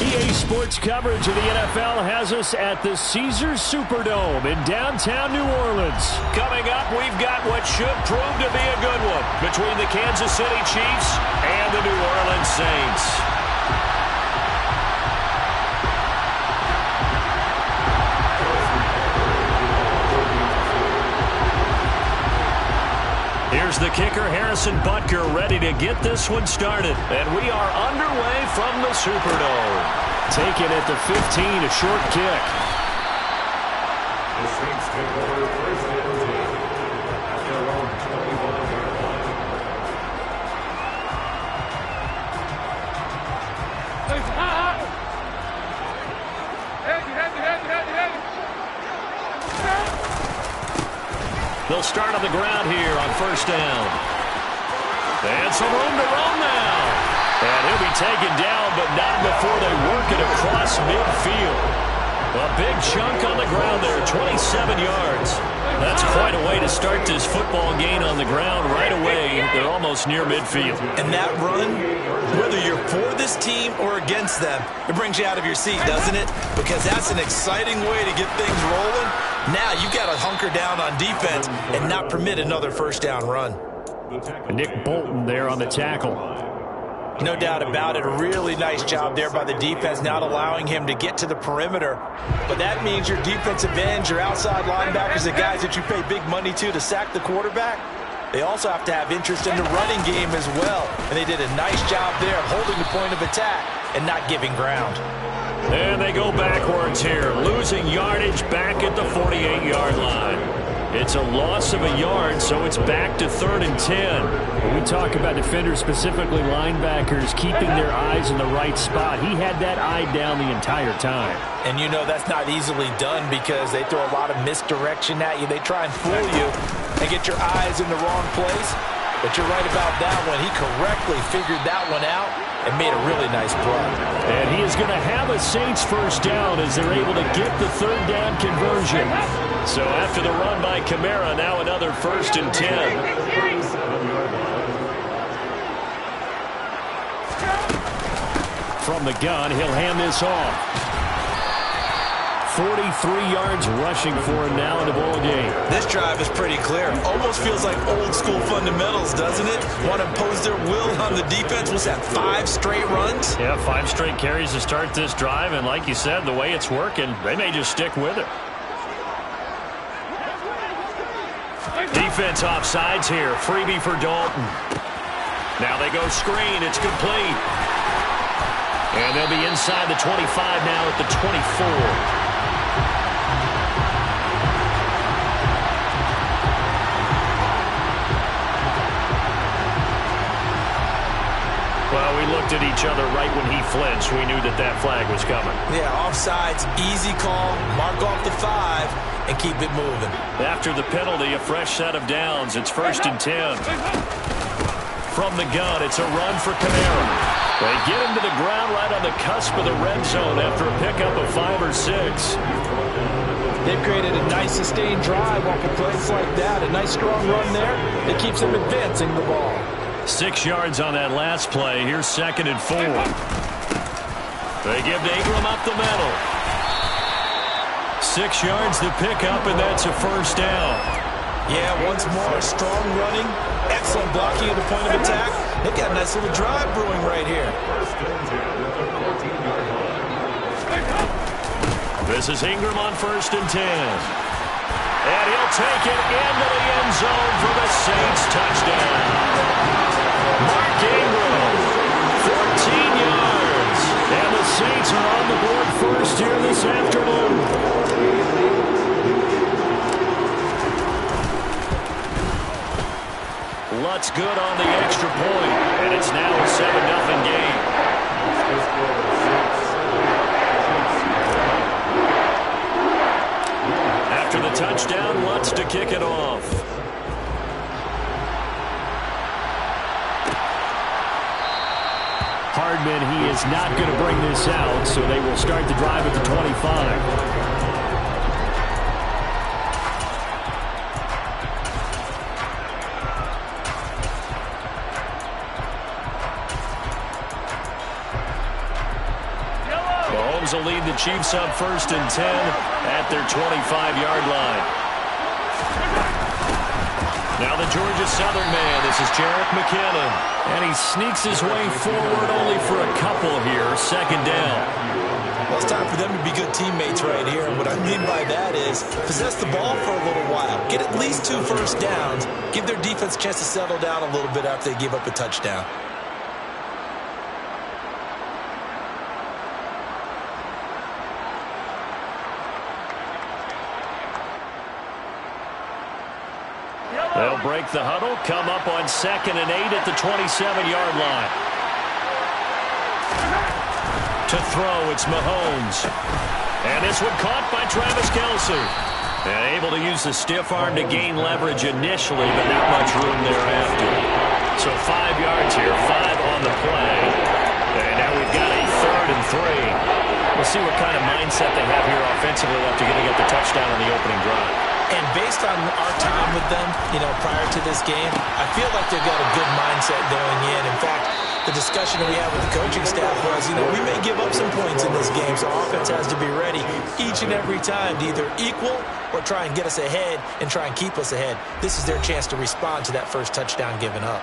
EA Sports coverage of the NFL has us at the Caesars Superdome in downtown New Orleans. Coming up, we've got what should prove to be a good one between the Kansas City Chiefs and the New Orleans Saints. Here's the kicker, Harrison Butker, ready to get this one started. And we are underway from the Superdome. Taken at the 15, a short kick. The Saints take over first and 10 at their own 21-yard line. They'll start on the ground here on first down. And some room to run now. And he'll be taken down, but not before they work it across midfield. A big chunk on the ground there, 27 yards. That's quite a way to start this football game on the ground right away. They're almost near midfield. And that run, whether you're for this team or against them, it brings you out of your seat, doesn't it? Because that's an exciting way to get things rolling. Now you've got to hunker down on defense and not permit another first down run. Nick Bolton there on the tackle. No doubt about it. A really nice job there by the defense, not allowing him to get to the perimeter. But that means your defensive ends, your outside linebackers, the guys that you pay big money to sack the quarterback, they also have to have interest in the running game as well. And they did a nice job there of holding the point of attack and not giving ground. And they go backwards here, losing yardage back at the 48-yard line. It's a loss of a yard, so it's back to 3rd and 10. When we talk about defenders, specifically linebackers, keeping their eyes in the right spot, he had that eye down the entire time. And you know that's not easily done because they throw a lot of misdirection at you. They try and fool you and get your eyes in the wrong place. But you're right about that one. He correctly figured that one out and made a really nice play. And he is going to have a Saints first down as they're able to get the 3rd down conversion. So after the run by Kamara, now another 1st and 10. From the gun, he'll hand this off. 43 yards rushing for him now in the ball game. This drive is pretty clear. Almost feels like old school fundamentals, doesn't it? Want to impose their will on the defense. What's that, 5 straight runs? Yeah, 5 straight carries to start this drive. And like you said, the way it's working, they may just stick with it. Defense offsides here. Freebie for Dalton. Now they go screen. It's complete. And they'll be inside the 25 now at the 24. Well, we looked at each other right when he flinched. We knew that that flag was coming. Yeah, offsides, easy call. Mark off the 5 and keep it moving. After the penalty, a fresh set of downs. It's 1st and 10. From the gun, it's a run for Kamara. They get him to the ground right on the cusp of the red zone after a pickup of 5 or 6. They've created a nice sustained drive off a place like that. A nice strong run there. It keeps them advancing the ball. 6 yards on that last play. Here's 2nd and 4. They give to Ingram up the middle. 6 yards the pickup, and that's a first down. Yeah, once more, strong running, excellent blocking at the point of attack. They've got a nice little drive brewing right here. This is Ingram on 1st and 10. And he'll take it into the end zone for the Saints touchdown. Mark Ingram, 14 yards. And the Saints are on the board first here this afternoon. Lutz good on the extra point, and it's now a 7-0 game. After the touchdown, Lutz to kick it off. Hardman, he is not going to bring this out, so they will start the drive at the 25. Mahomes will lead the Chiefs on 1st and 10 at their 25-yard line. Now the Georgia Southern man, this is Jerick McKinnon. And he sneaks his way forward only for a couple here, 2nd down. Well, it's time for them to be good teammates right here. And what I mean by that is possess the ball for a little while. Get at least 2 first downs. Give their defense a chance to settle down a little bit after they give up a touchdown. They'll break the huddle, come up on 2nd and 8 at the 27-yard line. To throw, it's Mahomes. And this one caught by Travis Kelce. And able to use the stiff arm to gain leverage initially, but not much room thereafter. So 5 yards here, 5 on the play. And now we've got a 3rd and 3. We'll see what kind of mindset they have here offensively after getting up the touchdown on the opening drive. And based on our time with them, prior to this game, I feel like they've got a good mindset going in. In fact, the discussion that we had with the coaching staff was, we may give up some points in this game, so offense has to be ready each and every time to either equal or try and get us ahead and try and keep us ahead. This is their chance to respond to that first touchdown given up.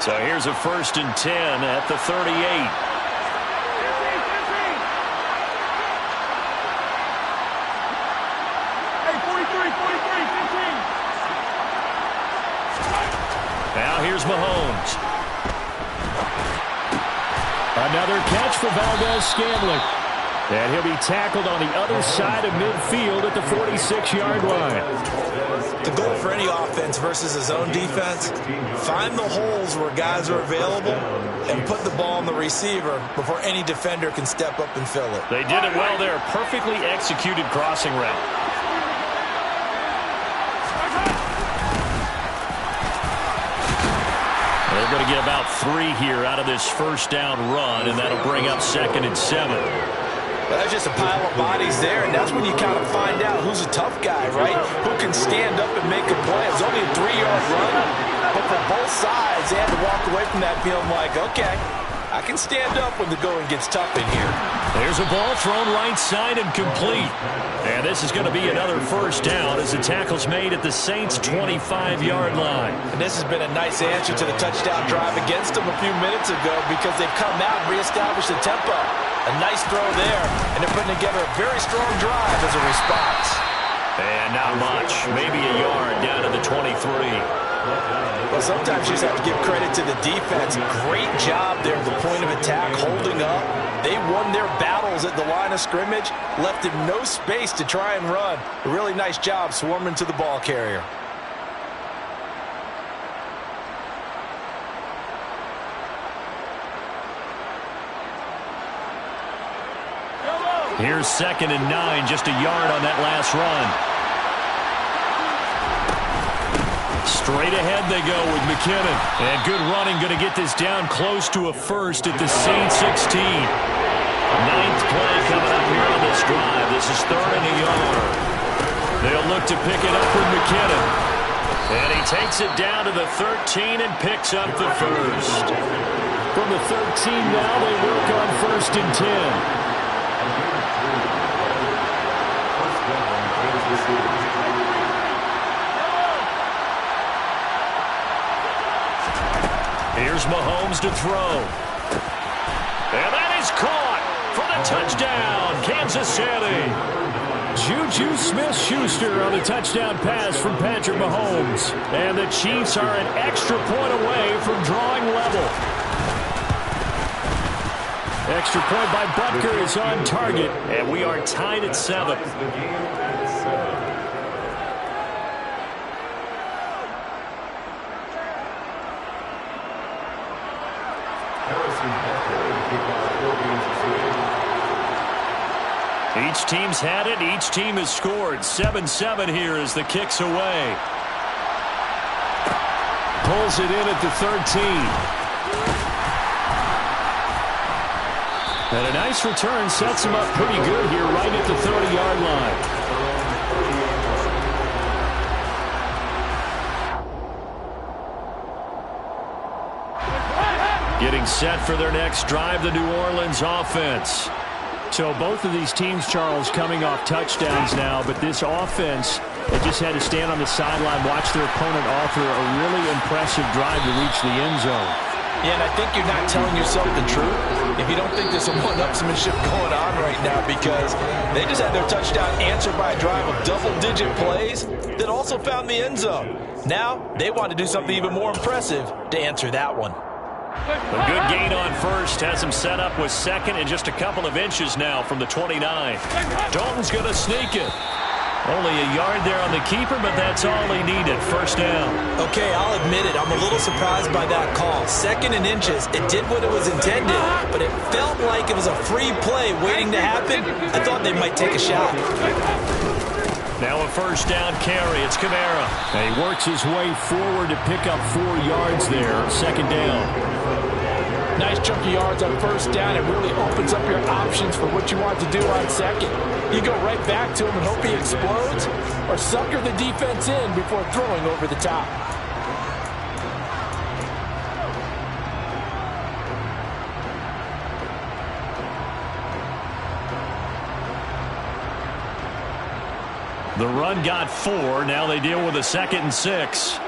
So here's a 1st and 10 at the 38. Now here's Mahomes. Another catch for Valdez-Scantling. And he'll be tackled on the other side of midfield at the 46-yard line. The goal for any offense versus his own defense, find the holes where guys are available and put the ball on the receiver before any defender can step up and fill it. They did it well there. Perfectly executed crossing route. They're going to get about 3 here out of this 1st down run, and that'll bring up 2nd and 7. Well, that's just a pile of bodies there, and that's when you kind of find out who's a tough guy, right? Who can stand up and make a play. It's only a 3-yard run, but for both sides, they had to walk away from that feeling like, okay, I can stand up when the going gets tough in here. There's a ball thrown right side and complete. And this is going to be another 1st down as the tackle's made at the Saints' 25-yard line. And this has been a nice answer to the touchdown drive against them a few minutes ago because they've come out and reestablished the tempo. A nice throw there, and they're putting together a very strong drive as a response. And not much. Maybe a yard down to the 23. Well, sometimes you just have to give credit to the defense. Great job there at the point of attack, holding up. They won their battles at the line of scrimmage, left him no space to try and run. A really nice job swarming to the ball carrier. Here's 2nd and 9, just a yard on that last run. Straight ahead they go with McKinnon. And good running, going to get this down close to a 1st at the Saints 16. 9th play coming up here on this drive. This is 3rd and a yard. They'll look to pick it up with McKinnon. And he takes it down to the 13 and picks up the 1st. From the 13 now, they work on 1st and 10. Here's Mahomes to throw. And that is caught for the touchdown, Kansas City. Juju Smith-Schuster on the touchdown pass from Patrick Mahomes. And the Chiefs are an extra point away from drawing level. Extra point by Butker is on target, and we are tied at 7. Each team's had it. Each team has scored. 7-7 here as the kick's away. Pulls it in at the 13. And a nice return sets him up pretty good here right at the 30-yard line. Getting set for their next drive, the New Orleans offense. So both of these teams, Charles, coming off touchdowns now, but this offense, they just had to stand on the sideline, watch their opponent offer a really impressive drive to reach the end zone. Yeah, and I think you're not telling yourself the truth if you don't think there's some one-upsmanship going on right now, because they just had their touchdown answered by a drive of double-digit plays that also found the end zone. Now they want to do something even more impressive to answer that one. A good gain on first has him set up with second and just a couple of inches now from the 29. Dalton's going to sneak it. Only a yard there on the keeper, but that's all he needed. First down. Okay, I'll admit it. I'm a little surprised by that call. Second and inches. It did what it was intended, but it felt like it was a free play waiting to happen. I thought they might take a shot. Now a first down carry. It's Kamara. And he works his way forward to pick up 4 yards there. Second down. Nice chunk of yards on first down. It really opens up your options for what you want to do on second. You go right back to him and hope he explodes, or sucker the defense in before throwing over the top. The run got 4. Now they deal with a 2nd and 6.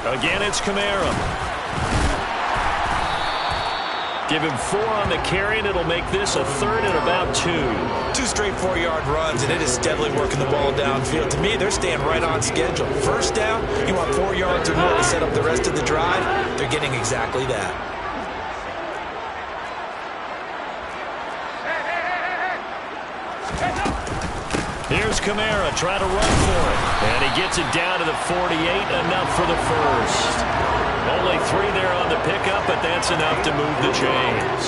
Again, it's Kamara. Give him 4 on the carry, and it'll make this a 3rd and about 2. 2 straight 4-yard runs, and it is steadily working the ball downfield. To me, they're staying right on schedule. First down, you want 4 yards or more to set up the rest of the drive. They're getting exactly that. Here's Kamara trying to run for it. And he gets it down to the 48, enough for the first. Only 3 there on the pickup, but that's enough to move the chains.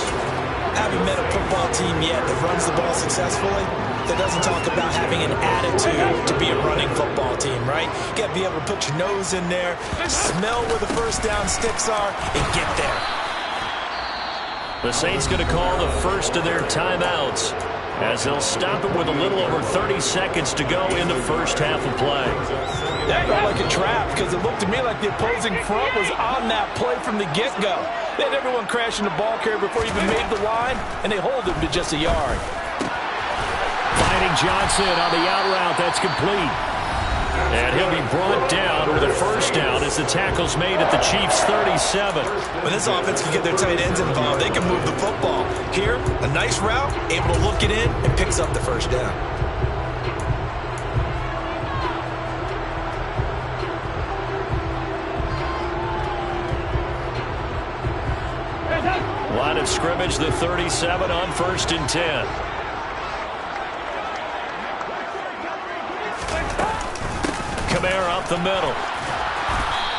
Haven't met a football team yet that runs the ball successfully that doesn't talk about having an attitude to be a running football team, right? You got to be able to put your nose in there, smell where the first down sticks are, and get there. The Saints going to call the first of their timeouts as they'll stop it with a little over 30 seconds to go in the first half of play. That felt like a trap because it looked to me like the opposing front was on that play from the get-go. They had everyone crashing the ball carrier before he even made the line, and they hold him to just a yard. Finding Johnson on the out route. That's complete. And he'll be brought down with a first down as the tackle's made at the Chiefs' 37. When this offense can get their tight ends involved, they can move the football. Here, a nice route, able to look it in, and picks up the first down. Line of scrimmage, the 37 on 1st and 10. Kamara up the middle.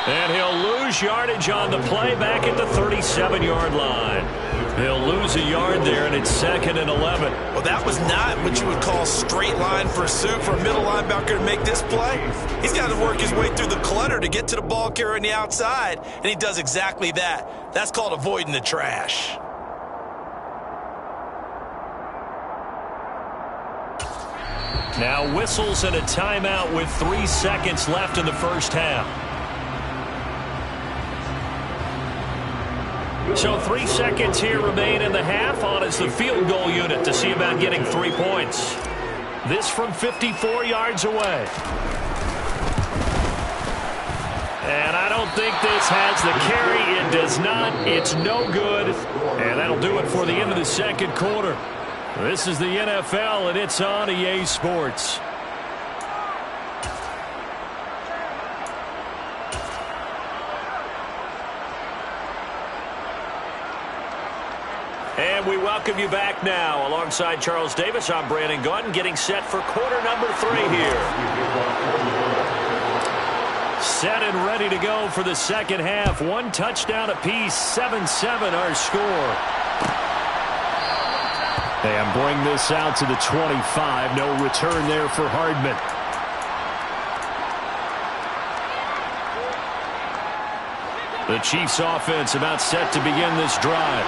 And he'll lose yardage on the play back at the 37-yard line. He'll lose a yard there, and it's 2nd and 11. Well, that was not what you would call straight line pursuit for a middle linebacker to make this play. He's got to work his way through the clutter to get to the ball carrier on the outside, and he does exactly that. That's called avoiding the trash. Now whistles and a timeout with 3 seconds left in the first half. So 3 seconds here remain in the half. On is the field goal unit to see about getting 3 points. This from 54 yards away. And I don't think this has the carry. It does not. It's no good. And that'll do it for the end of the second quarter. This is the NFL, and it's on EA Sports. And we welcome you back now. Alongside Charles Davis, I'm Brandon Gaudin, getting set for quarter number 3 here. Set and ready to go for the second half. 1 touchdown apiece, 7-7 our score. And bring this out to the 25. No return there for Hardman. The Chiefs offense about set to begin this drive.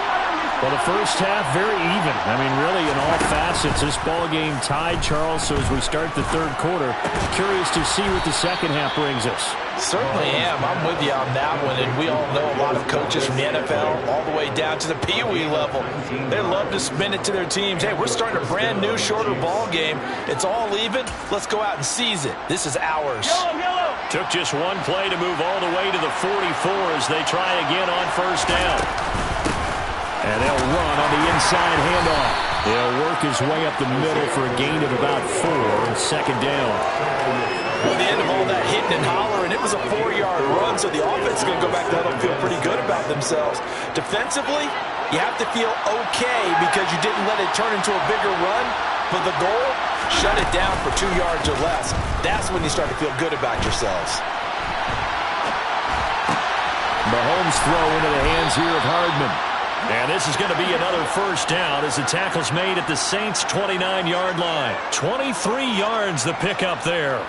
Well, the first half, very even. I mean, really, in all facets, this ball game tied, Charles. So as we start the third quarter, curious to see what the second half brings us. Certainly am. I'm with you on that one. And we all know a lot of coaches from the NFL all the way down to the Pee Wee level. They love to spin it to their teams. Hey, we're starting a brand new, shorter ball game. It's all even. Let's go out and seize it. This is ours. Took just one play to move all the way to the 44 as they try again on first down. And they'll run on the inside handoff. He'll work his way up the middle for a gain of about 4 on second down. Well, the end of all that hitting and hollering, it was a 4-yard run, so the offense is going to go back to huddle and feel pretty good about themselves. Defensively, you have to feel okay because you didn't let it turn into a bigger run. But the goal, shut it down for 2 yards or less. That's when you start to feel good about yourselves. Mahomes throw into the hands here of Hardman. And this is going to be another first down as the tackle's made at the Saints' 29-yard line. 23 yards the pickup there.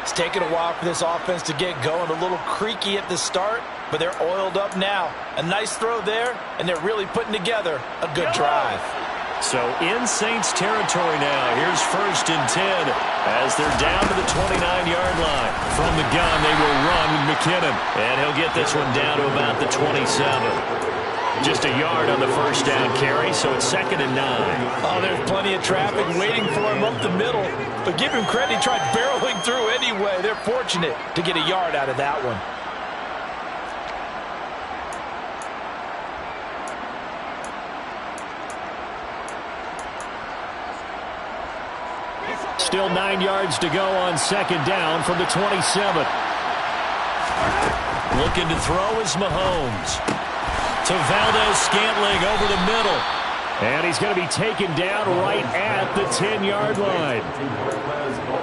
It's taken a while for this offense to get going. A little creaky at the start, but they're oiled up now. A nice throw there, and they're really putting together a good drive. So in Saints territory now, here's first and 10 as they're down to the 29-yard line. From the gun, they will run with McKinnon. And he'll get this one down to about the 27. Just a yard on the first down carry, so it's 2nd and 9. Oh, there's plenty of traffic waiting for him up the middle. But give him credit, he tried barreling through anyway. They're fortunate to get a yard out of that one. Still 9 yards to go on second down from the 27. Looking to throw is Mahomes. To Valdez-Scantling over the middle. And he's going to be taken down right at the 10-yard line.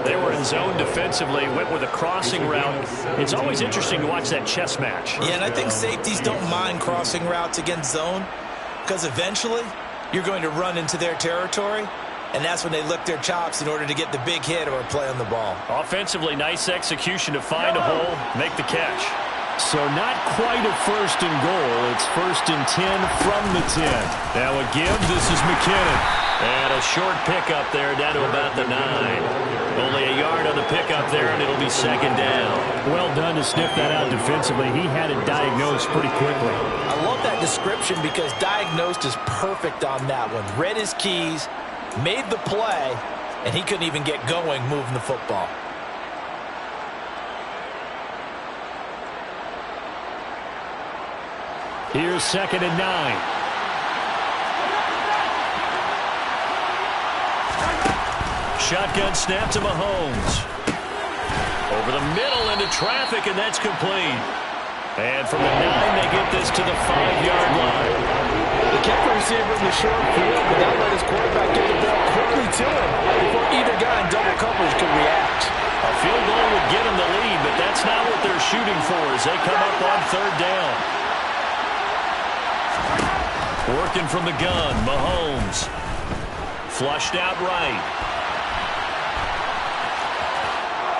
They were in zone defensively, went with a crossing route. It's always interesting to watch that chess match. Yeah, and I think safeties don't mind crossing routes against zone because eventually you're going to run into their territory, and that's when they lick their chops in order to get the big hit or a play on the ball. Offensively, nice execution to find a hole, make the catch. So not quite a first and goal. It's 1st and 10 from the 10. Now a give. This is McKinnon. And a short pickup there down to about the 9. Only a yard on the pickup there, and it'll be 2nd down. Well done to sniff that out defensively. He had it diagnosed pretty quickly. I love that description because diagnosed is perfect on that one. Read his keys, made the play, and he couldn't even get going moving the football. Here's 2nd and 9. Shotgun snap to Mahomes. Over the middle into traffic, and that's complete. And from the 9, they get this to the 5-yard line. They kept the receiver in the short field, but that let his quarterback get the ball quickly to him before either guy in double coverage could react. A field goal would get him the lead, but that's not what they're shooting for as they come up on 3rd down. Working from the gun, Mahomes. Flushed out right.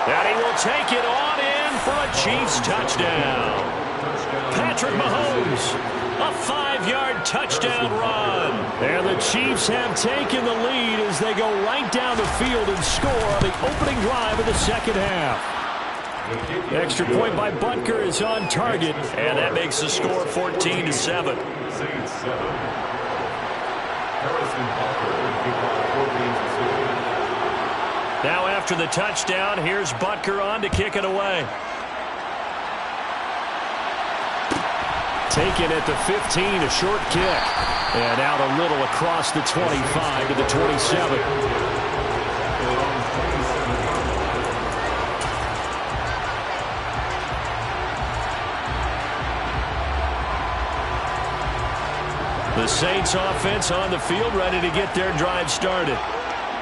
And he will take it on in for a Chiefs touchdown. Patrick Mahomes, a 5-yard touchdown run. And the Chiefs have taken the lead as they go right down the field and score on the opening drive of the second half. Extra point by Butker is on target, and that makes the score 14-7. Now after the touchdown, here's Butker on to kick it away. Taken at the 15, a short kick. And out a little across the 25 to the 27. The Saints offense on the field, ready to get their drive started.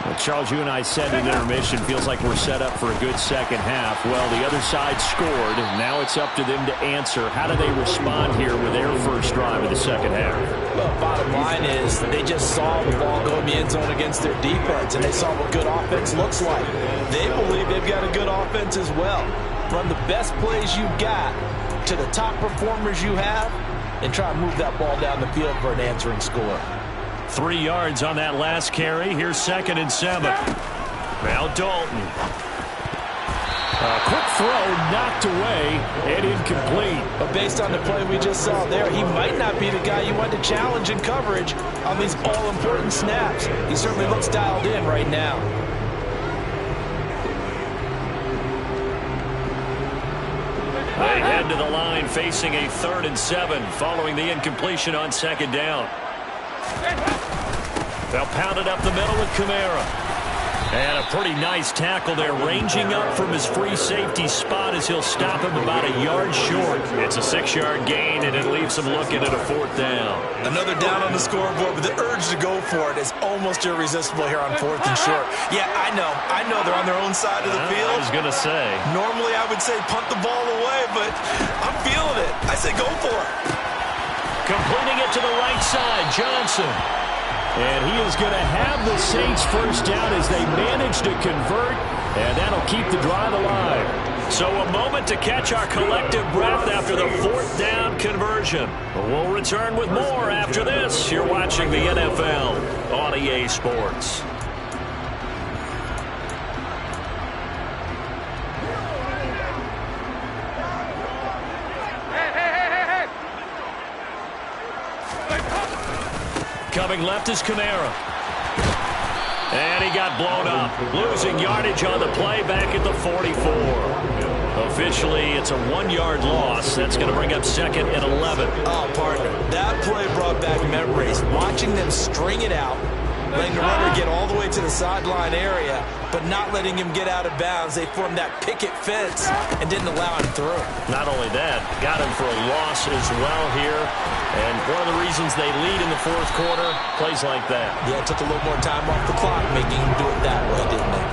Well, Charles, you and I said in intermission, feels like we're set up for a good second half. Well, the other side scored. Now it's up to them to answer. How do they respond here with their first drive of the second half? Well, bottom line is they just saw the ball go in the end zone against their defense, and they saw what good offense looks like. They believe they've got a good offense as well. Run the best plays you've got to the top performers you have, and try and move that ball down the field for an answering score. 3 yards on that last carry. Here's 2nd and 7. Now Dalton. A quick throw knocked away and incomplete. But based on the play we just saw there, he might not be the guy you want to challenge in coverage on these all-important snaps. He certainly looks dialed in right now. They head to the line facing a 3rd and 7 following the incompletion on 2nd down. They'll pound it up the middle with Kamara. And a pretty nice tackle there, ranging up from his free safety spot as he'll stop him about a yard short. It's a 6-yard gain, and it leaves him looking at a 4th down. Another down on the scoreboard, but the urge to go for it is almost irresistible here on 4th and short. Yeah, I know they're on their own side of the field. I was going to say. Normally I would say punt the ball away, but I'm feeling it. I say go for it. Completing it to the right side, Johnson. And he is going to have the Saints first down as they manage to convert, and that'll keep the drive alive. So a moment to catch our collective breath after the 4th down conversion. We'll return with more after this. You're watching the NFL on EA Sports. Coming left is Kamara. And he got blown up. Losing yardage on the play back at the 44. Officially, it's a 1-yard loss. That's going to bring up 2nd and 11. Oh, partner, that play brought back memories. Watching them string it out, letting the runner get all the way to the sideline area, but not letting him get out of bounds. They formed that picket fence and didn't allow him through. Not only that, got him for a loss as well here. And one of the reasons they lead in the 4th quarter, plays like that. Yeah, it took a little more time off the clock, making him do it that way, didn't it?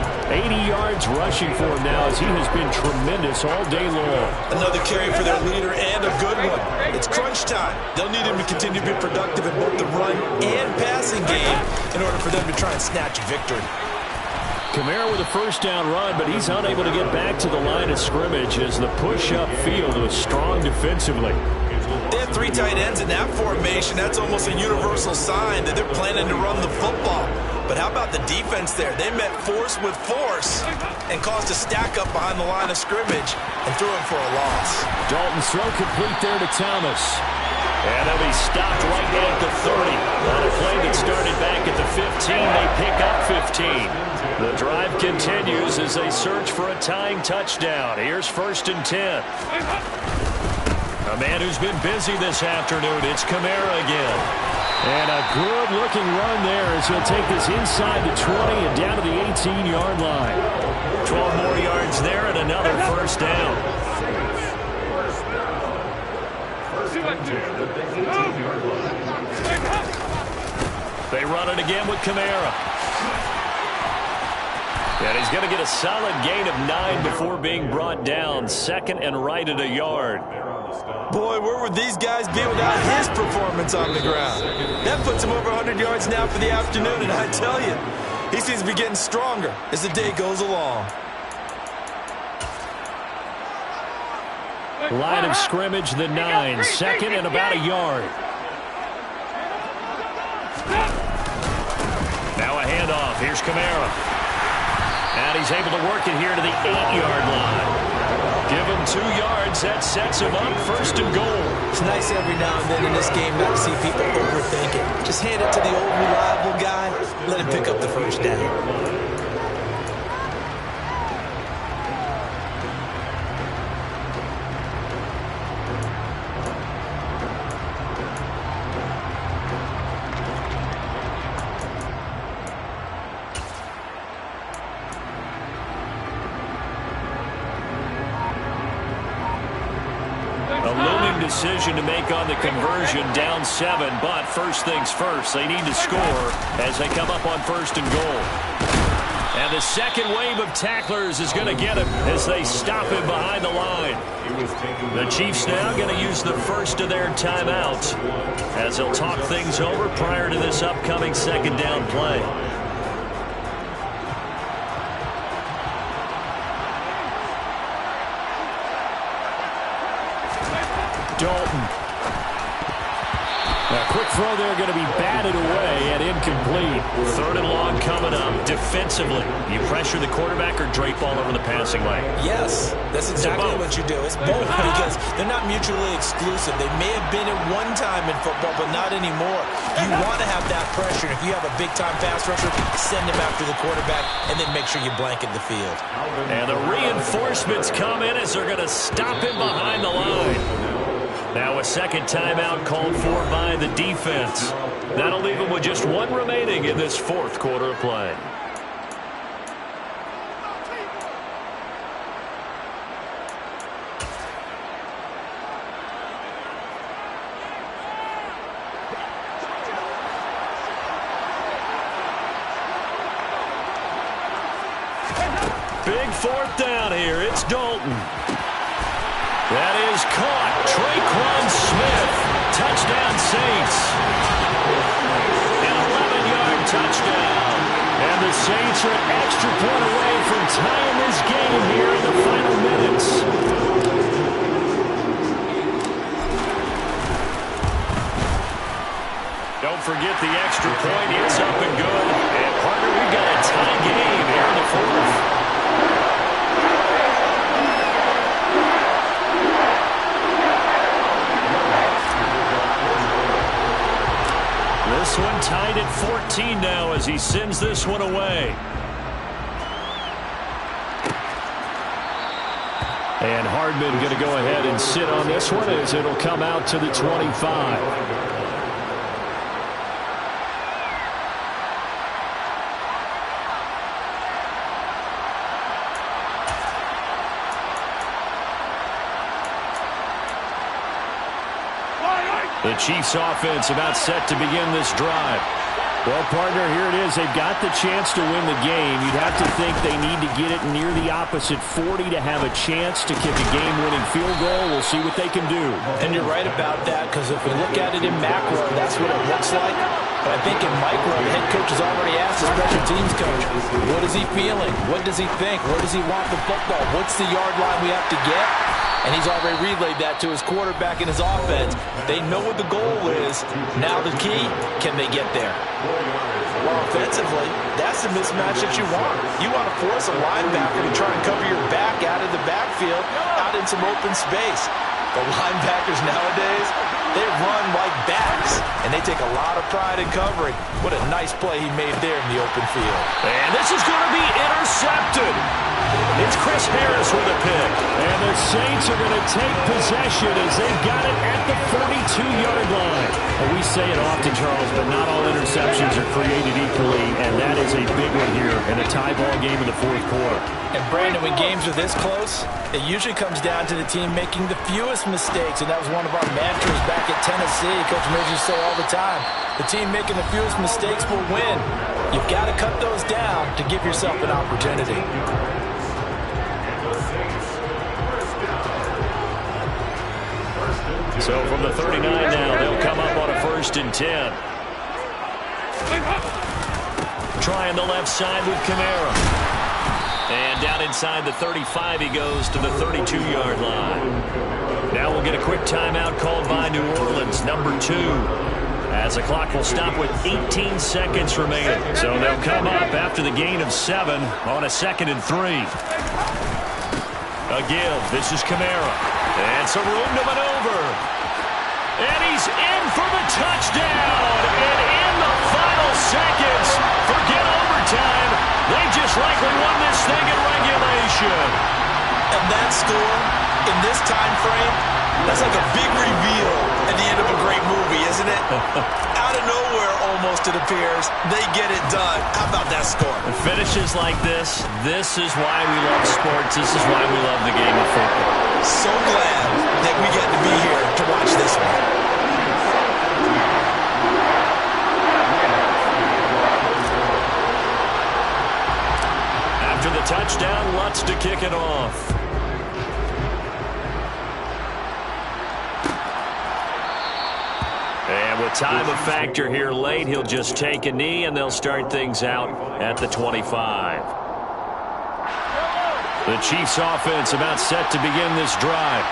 80 yards rushing for him now as he has been tremendous all day long. Another carry for their leader and a good one. It's crunch time. They'll need him to continue to be productive in both the run and passing game in order for them to try and snatch a victory. Kamara with a first down run, but he's unable to get back to the line of scrimmage as the push-up field was strong defensively. They have 3 tight ends in that formation. That's almost a universal sign that they're planning to run the football. But how about the defense there? They met force with force and caused a stack up behind the line of scrimmage and threw him for a loss. Dalton's throw complete there to Thomas. And he'll be stopped right at the 30. On a play that started back at the 15, they pick up 15. The drive continues as they search for a tying touchdown. Here's 1st and 10. A man who's been busy this afternoon, it's Kamara again. And a good-looking run there as he'll take this inside the 20 and down to the 18-yard line. 12 more yards there and another first down. They run it again with Kamara. And he's going to get a solid gain of 9 before being brought down. 2nd and right at a yard. Boy, where would these guys be without his performance on the ground? That puts him over 100 yards now for the afternoon, and I tell you, he seems to be getting stronger as the day goes along. Line of scrimmage, the 9. 2nd and about a yard. Now a handoff. Here's Kamara. And he's able to work it here to the 8-yard line. Give him 2 yards. That sets him up 1st and goal. It's nice every now and then in this game not to see people overthink it. Just hand it to the old reliable guy. Let him pick up the first down. Decision to make on the conversion, down 7, but first things first, they need to score as they come up on 1st and goal. And the second wave of tacklers is going to get him as they stop him behind the line. The Chiefs now going to use the first of their timeouts as they'll talk things over prior to this upcoming 2nd down play. Dalton. quick throw there going to be batted away and incomplete. Third and long coming up. Defensively, you pressure the quarterback or drape all over the passing lane? Yes, that's exactly what you do. It's both because they're not mutually exclusive. They may have been at one time in football, but not anymore. You want to have that pressure. If you have a big-time pass rusher, send him after the quarterback and then make sure you blanket the field. And the reinforcements come in as they're going to stop him behind the line. Now a second timeout called for by the defense. That'll leave him with just one remaining in this fourth quarter of play. Big fourth down here. It's Dalton. That is caught. Traquan Smith. Touchdown, Saints. An 11-yard touchdown. And the Saints are an extra point away from tying this game here in the final minutes. Don't forget the extra point. It's up and good. And, partner, we've got a tie game here in the fourth. This one tied at 14 now as he sends this one away. And Hardman going to go ahead and sit on this one as it'll come out to the 25. The Chiefs offense about set to begin this drive. Well, partner, here it is. They've got the chance to win the game. You'd have to think they need to get it near the opposite 40 to have a chance to kick a game-winning field goal. We'll see what they can do. And you're right about that, because if we look at it in macro, that's what it looks like. But I think in micro, the head coach has already asked the special teams coach, what is he feeling? What does he think? Where does he want the football? What's the yard line we have to get? And he's already relayed that to his quarterback and his offense. They know what the goal is. Now the key, can they get there? Well, offensively, that's the mismatch that you want. You want to force a linebacker to try and cover your back out of the backfield, out in some open space. The linebackers nowadays, they run like backs, and they take a lot of pride in covering. What a nice play he made there in the open field. And this is going to be intercepted. It's Chris Harris with a pick. And the Saints are going to take possession as they've got it at the 42-yard line. Well, we say it often, Charles, but not all interceptions are created equally, and that is a big one here in a tie ball game in the fourth quarter. And, Brandon, when games are this close, it usually comes down to the team making the fewest mistakes, and that was one of our mantras back at Tennessee. Coach Midge used to say all the time, the team making the fewest mistakes will win. You've got to cut those down to give yourself an opportunity. So from the 39 now, they'll come up on a 1st and 10. Trying the left side with Kamara. And down inside the 35, he goes to the 32-yard line. Now we'll get a quick timeout called by New Orleans, number 2. As the clock will stop with 18 seconds remaining. So they'll come up after the gain of 7 on a 2nd and 3. A give. This is Kamara. And some room to maneuver. And he's in for the touchdown. And in the final seconds, forget overtime. They just likely won this thing in regulation. And that score, in this time frame, that's like a big reveal at the end of a great movie, isn't it? Out of nowhere, almost, it appears. They get it done. How about that score? Finishes like this is why we love sports. This is why we love the game of football. So glad that we get to be here to watch this one. After the touchdown, Lutz to kick it off. And with time a factor here late, he'll just take a knee, and they'll start things out at the 25. The Chiefs offense about set to begin this drive.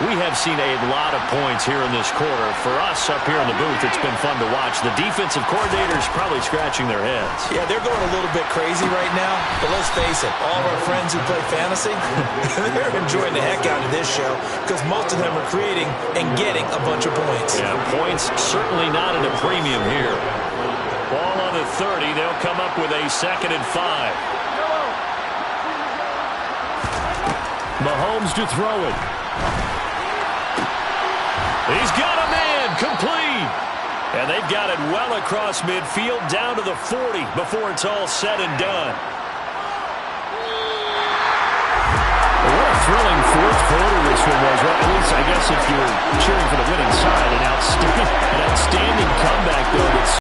We have seen a lot of points here in this quarter. For us up here in the booth, it's been fun to watch. The defensive coordinators probably scratching their heads. Yeah, they're going a little bit crazy right now, but let's face it, all of our friends who play fantasy, they're enjoying the heck out of this show because most of them are creating and getting a bunch of points. Yeah, points certainly not at a premium here. Ball on the 30. They'll come up with a 2nd and 5. Mahomes to throw it. He's got a man, complete. And they've got it well across midfield, down to the 40 before it's all said and done. Well, what a thrilling fourth quarter this one was. Well, at least, I guess, if you're cheering for the winning side, an outstanding comeback, though, that's